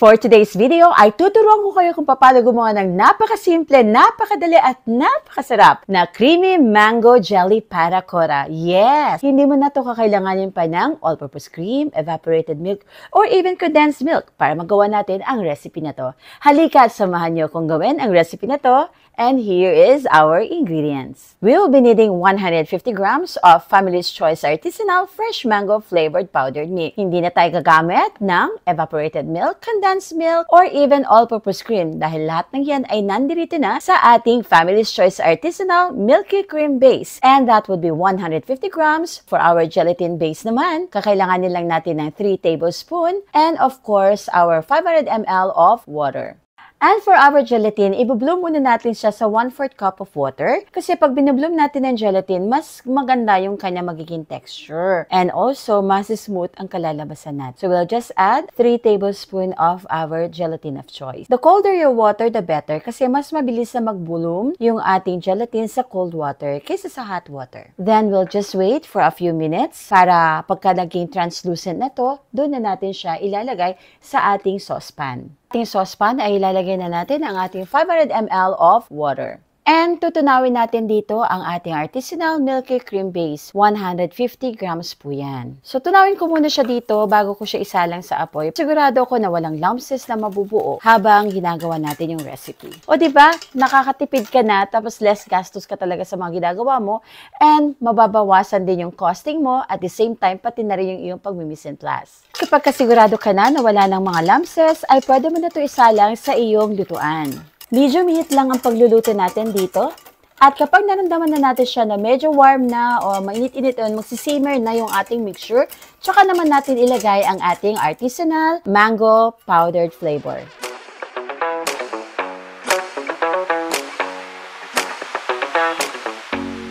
For today's video ay tuturuan ko kayo kung paano gumawa ng napakasimple, napakadali at napakasarap na creamy mango jelly panna cotta. Yes! Hindi mo na ito kakailanganin pa ng all-purpose cream, evaporated milk, or even condensed milk para magawa natin ang recipe na to. Halika at samahan niyo kung gawin ang recipe na to. And here is our ingredients. We will be needing 150 grams of Family's Choice Artisanal Fresh Mango Flavored Powdered Milk. Hindi na tayo gagamit ng evaporated milk, condensed milk, or even all-purpose cream dahil lahat ng yan ay nandirito na sa ating Family's Choice Artisanal Milky Cream Base. And that would be 150 grams. For our gelatin base naman, kakailanganin lang natin ng 3 tablespoons and of course, our 500 ml of water. And for our gelatin, ibubloom muna natin siya sa 1/4 cup of water. Kasi pag binubloom natin ng gelatin, mas maganda yung kanya magiging texture. And also, mas smooth ang kalalabasan natin. So we'll just add 3 tablespoons of our gelatin of choice. The colder your water, the better. Kasi mas mabilis na mag-bloom yung ating gelatin sa cold water kaysa sa hot water. Then we'll just wait for a few minutes para pagka naging translucent na to, doon na natin siya ilalagay sa ating saucepan. Ating saucepan ay ilalagay na natin ang ating 500 ml of water. And tutunawin natin dito ang ating artisanal milky cream base. 150 grams po yan. So tunawin ko muna siya dito bago ko siya isalang sa apoy. Sigurado ko na walang lumpses na mabubuo habang ginagawa natin yung recipe. O diba, nakakatipid ka na tapos less gastos ka talaga sa mga ginagawa mo and mababawasan din yung costing mo at the same time pati na rin yung iyong pag-mise en place. Kapag kasigurado ka na wala ng mga lumpses, ay pwede mo na ito isalang sa iyong lutuan. Medium heat lang ang pagluluto natin dito. At kapag naramdaman na natin siya na medyo warm na o mainit-init yun, magsisimmer na yung ating mixture, tsaka naman natin ilagay ang ating artisanal mango powdered flavor.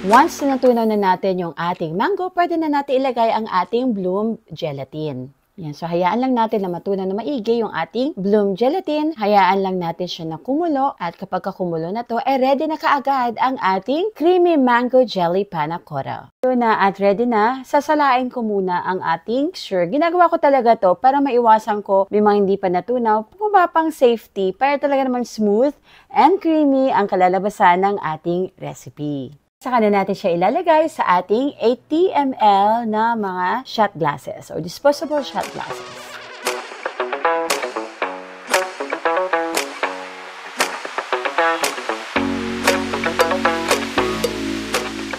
Once na natunaw na natin yung ating mango, pwede na natin ilagay ang ating bloom gelatin. Yan, so hayaan lang natin na matunaw na maigi yung ating bloom gelatin. Hayaan lang natin siya na kumulo at kapag kumulo na to, ready na kaagad ang ating creamy mango jelly panna cotta. So na at ready na, sasalain ko muna ang ating mixture. Ginagawa ko talaga to para maiwasan ko may mga hindi pa natunaw, pang safety, para talaga naman smooth and creamy ang kalalabasan ng ating recipe. Saka na natin siya ilalagay sa ating 80 ml na mga shot glasses or disposable shot glasses.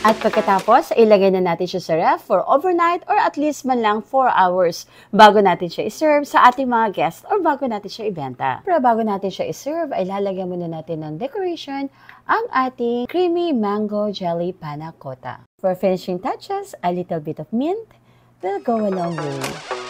At pagkatapos, ilagay na natin siya sa ref for overnight or at least man lang 4 hours bago natin siya iserve sa ating mga guests or bago natin siya ibenta. Pero bago natin siya iserve, ay lalagyan muna natin ng decoration ang ating creamy mango jelly panna cotta. For finishing touches, a little bit of mint will go a long way.